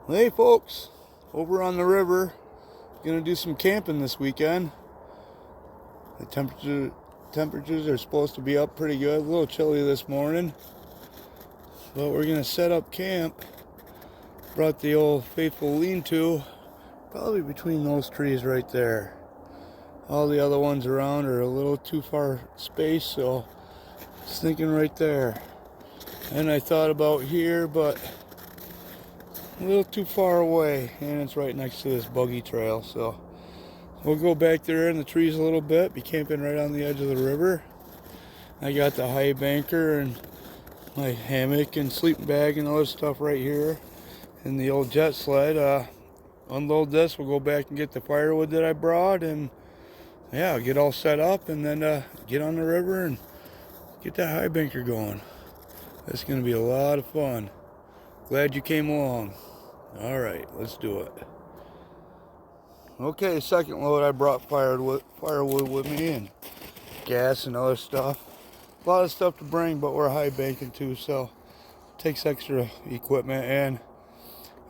Hey folks, over on the river, gonna do some camping this weekend. The temperatures are supposed to be up pretty good. A little chilly this morning, but we're gonna set up camp. Brought the old faithful lean-to, probably between those trees right there. All the other ones around are a little too far spaced, so just thinking right there. And I thought about here, but a little too far away, and it's right next to this buggy trail, so we'll go back there in the trees a little bit, be camping right on the edge of the river. I got the Highbanker and my hammock and sleeping bag and other stuff right here, and the old jet sled. Unload this, we'll go back and get the firewood that I brought, and yeah, get all set up, and then get on the river and get that Highbanker going. That's going to be a lot of fun. Glad you came along. All right, let's do it. Okay, second load, I brought firewood with me and gas and other stuff. A lot of stuff to bring, but we're high banking too, so it takes extra equipment, and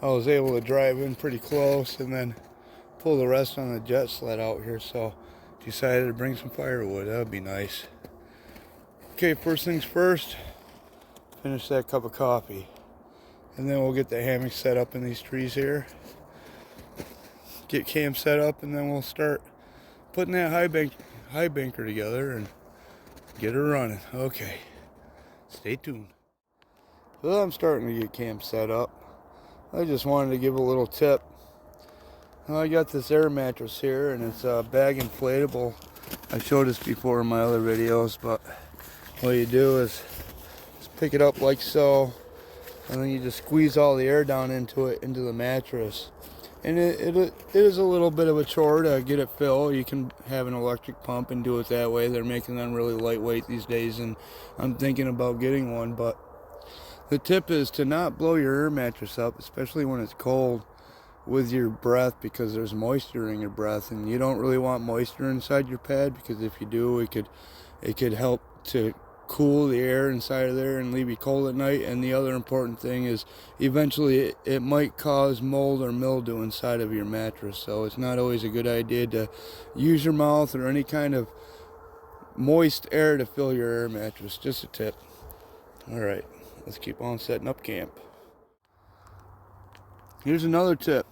I was able to drive in pretty close and then pull the rest on the jet sled out here, so decided to bring some firewood. That would be nice. Okay, first things first, finish that cup of coffee. And then we'll get the hammock set up in these trees here. Get camp set up, and then we'll start putting that Highbanker together and get her running. Okay, stay tuned. Well, I'm starting to get camp set up. I just wanted to give a little tip. I got this air mattress here, and it's a bag inflatable. I showed this before in my other videos, but what you do is just pick it up like so, and then you just squeeze all the air down into the mattress. And it is a little bit of a chore to get it filled. You can have an electric pump and do it that way. They're making them really lightweight these days, and I'm thinking about getting one. But the tip is to not blow your air mattress up, especially when it's cold, with your breath, because there's moisture in your breath, and you don't really want moisture inside your pad, because if you do, it could help to cool the air inside of there and leave you cold at night. And the other important thing is eventually it might cause mold or mildew inside of your mattress, so it's not always a good idea to use your mouth or any kind of moist air to fill your air mattress. Just a tip. All right, let's keep on setting up camp. Here's another tip.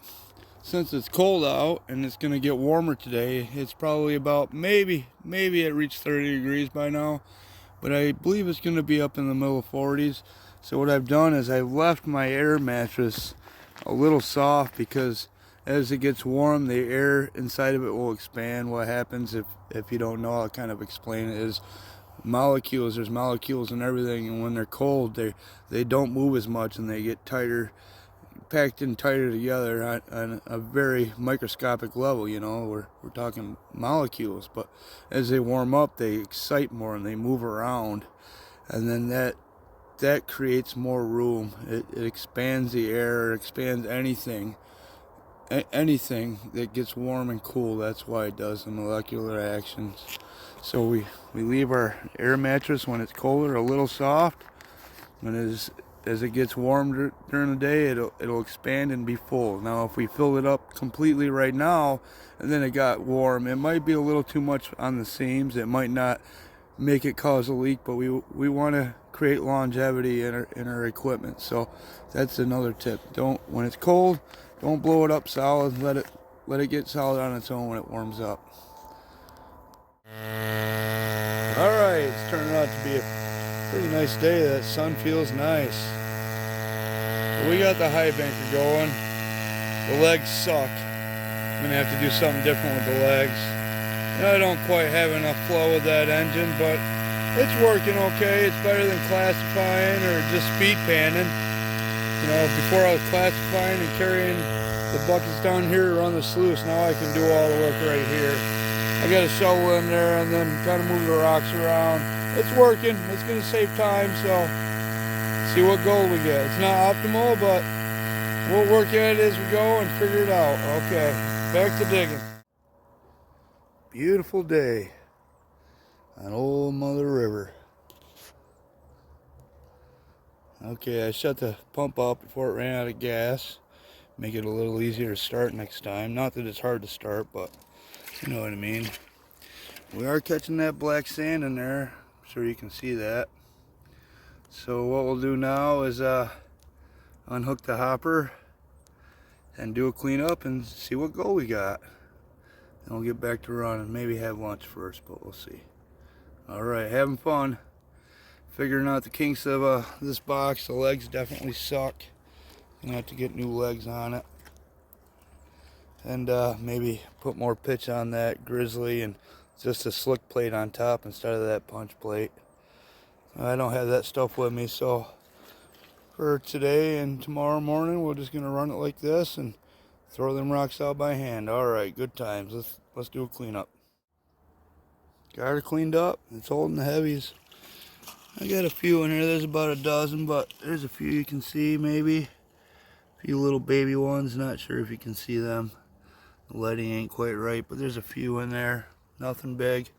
Since it's cold out and it's going to get warmer today, it's probably about maybe it reached 30 degrees by now, but I believe it's going to be up in the middle 40s. So what I've done is I've left my air mattress a little soft, because as it gets warm, the air inside of it will expand. What happens, if you don't know, I'll kind of explain it, is molecules. There's molecules in everything, and when they're cold, they don't move as much, and they get tighter, packed in tighter together on a very microscopic level. You know, we're talking molecules, but as they warm up, they excite more and they move around, and then that creates more room. It expands the air, it expands anything that gets warm and cool. That's why it does the molecular actions. So we leave our air mattress, when it's colder, a little soft, and as it gets warm during the day, it'll expand and be full. Now, if we fill it up completely right now, and then it got warm, it might be a little too much on the seams. It might not make it cause a leak, but we want to create longevity in our equipment. So that's another tip. When it's cold, don't blow it up solid. Let it get solid on its own when it warms up. All right, it's turning out to be a pretty nice day. That sun feels nice. We got the Highbanker going. The legs suck. I'm gonna have to do something different with the legs. I don't quite have enough flow with that engine, but it's working okay. It's better than classifying or just speed panning. You know, before I was classifying and carrying the buckets down here to run the sluice. Now I can do all the work right here. I got a shovel in there and then kind of move the rocks around. It's working. It's going to save time, so see what gold we get. It's not optimal, but we'll work at it as we go and figure it out. Okay, back to digging. Beautiful day on old Mother River. Okay, I shut the pump off before it ran out of gas. Make it a little easier to start next time. Not that it's hard to start, but you know what I mean. We are catching that black sand in there. I'm sure you can see that. So what we'll do now is unhook the hopper and do a cleanup and see what goal we got. And we'll get back to running. Maybe have lunch first, but we'll see. Alright, having fun. Figuring out the kinks of this box. The legs definitely suck. Gonna have to get new legs on it. And maybe put more pitch on that grizzly and just a slick plate on top instead of that punch plate. I don't have that stuff with me, so for today and tomorrow morning we're just gonna run it like this and throw them rocks out by hand. Alright, good times. Let's do a cleanup. Got her cleaned up. It's holding the heavies. I got a few in here. There's about a dozen, but there's a few you can see maybe. A few little baby ones. Not sure if you can see them. The lighting ain't quite right, but there's a few in there. Nothing big.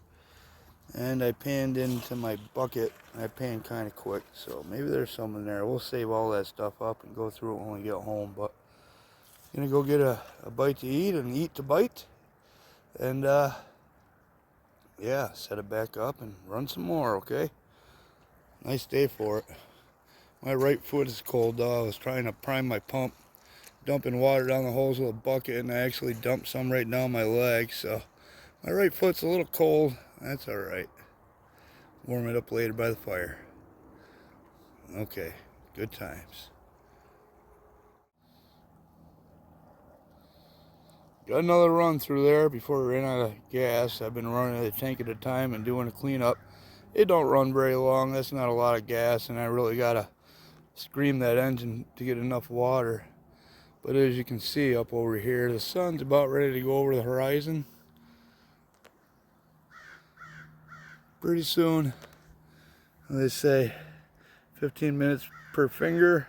And I panned into my bucket. I panned kind of quick, so maybe there's some in there. We'll save all that stuff up and go through it when we get home. But I'm gonna go get a bite to eat and eat to bite. And yeah, set it back up and run some more, okay? Nice day for it. My right foot is cold though. I was trying to prime my pump, dumping water down the holes with a bucket, and I actually dumped some right down my leg, so my right foot's a little cold. That's alright. Warm it up later by the fire. Okay, good times. Got another run through there before we ran out of gas. I've been running a tank at a time and doing a cleanup. It don't run very long. That's not a lot of gas, and I really gotta scream that engine to get enough water. But as you can see up over here, the sun's about ready to go over the horizon. Pretty soon, they say 15 minutes per finger,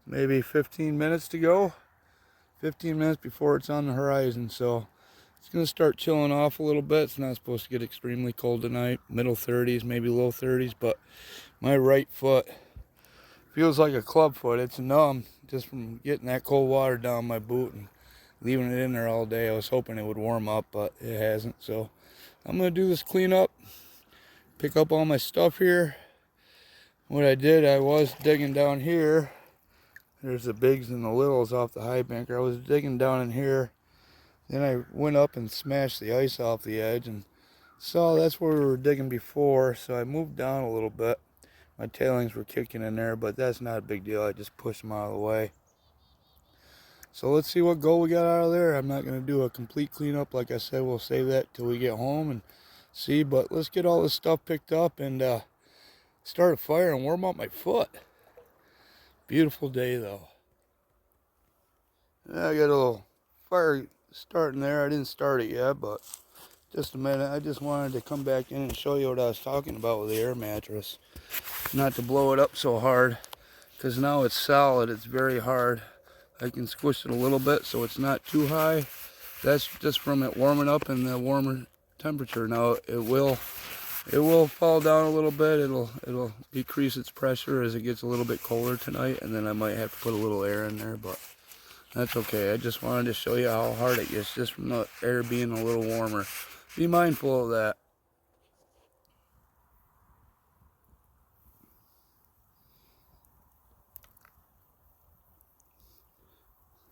maybe 15 minutes to go. 15 minutes before it's on the horizon, so it's going to start chilling off a little bit. It's not supposed to get extremely cold tonight. Middle 30s, maybe low 30s, but my right foot feels like a club foot. It's numb just from getting that cold water down my boot and leaving it in there all day. I was hoping it would warm up, but it hasn't. So I'm going to do this cleanup, pick up all my stuff here. What I did, I was digging down here. There's the bigs and the littles off the Highbanker. I was digging down in here. Then I went up and smashed the ice off the edge and saw that's where we were digging before. So I moved down a little bit. My tailings were kicking in there, but that's not a big deal. I just pushed them out of the way. So let's see what gold we got out of there. I'm not going to do a complete cleanup. Like I said, we'll save that till we get home and see. But let's get all this stuff picked up and start a fire and warm up my foot. Beautiful day though. Yeah, I got a little fire starting there. I didn't start it yet, but just a minute. I just wanted to come back in and show you what I was talking about with the air mattress. Not to blow it up so hard, because now it's solid. It's very hard. I can squish it a little bit so it's not too high. That's just from it warming up in the warmer temperature. Now it will fall down a little bit. It'll decrease its pressure as it gets a little bit colder tonight, and then I might have to put a little air in there, but that's okay. I just wanted to show you how hard it gets just from the air being a little warmer. Be mindful of that.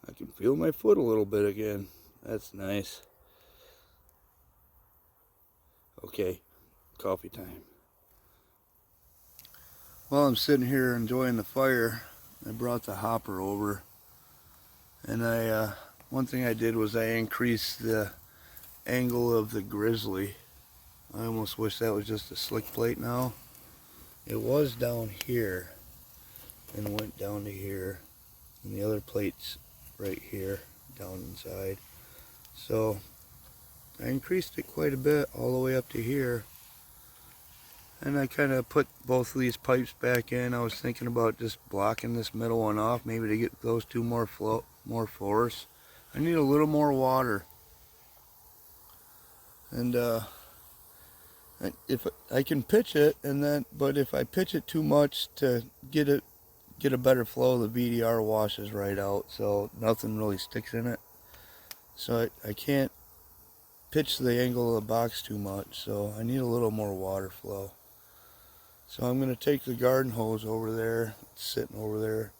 I can feel my foot a little bit again. That's nice. Okay, coffee time. While I'm sitting here enjoying the fire, I brought the hopper over, and one thing I did was I increased the angle of the grizzly. I almost wish that was just a slick plate now. It was down here and went down to here, and the other plate's right here down inside. So I increased it quite a bit all the way up to here. And I kind of put both of these pipes back in. I was thinking about just blocking this middle one off, maybe to get those two more force. I need a little more water. And if I can pitch it, but if I pitch it too much to get it get a better flow, the VDR washes right out, so nothing really sticks in it. So I can't pitch the angle of the box too much, so I need a little more water flow. So I'm going to take the garden hose over there, it's sitting over there,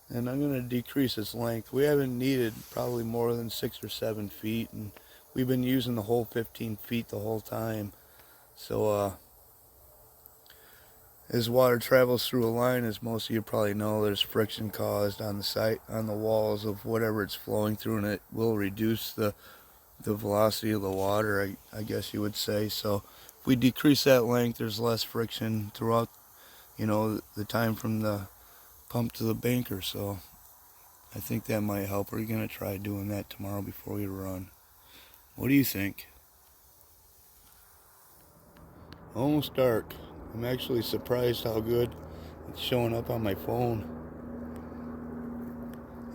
and I'm going to decrease its length. We haven't needed probably more than 6 or 7 feet, and we've been using the whole 15 feet the whole time. So as water travels through a line, as most of you probably know, there's friction caused on the site, on the walls of whatever it's flowing through, and it will reduce the velocity of the water, I guess you would say. So if we decrease that length, there's less friction throughout, the time from the pump to the banker. So I think that might help. We're going to try doing that tomorrow before we run. What do you think? Almost dark. I'm actually surprised how good it's showing up on my phone.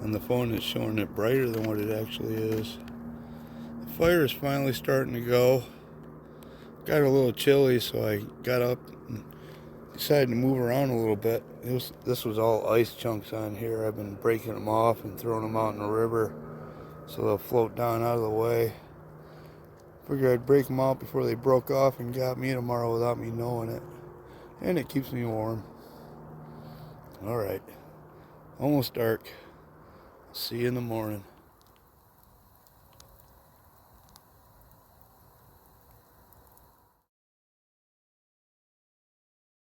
On the phone it's showing it brighter than what it actually is. The fire is finally starting to go. Got a little chilly, so I got up and decided to move around a little bit. This was all ice chunks on here. I've been breaking them off and throwing them out in the river so they'll float down out of the way. Figured I'd break them out before they broke off and got me tomorrow without me knowing it. And it keeps me warm. Alright. Almost dark. See you in the morning.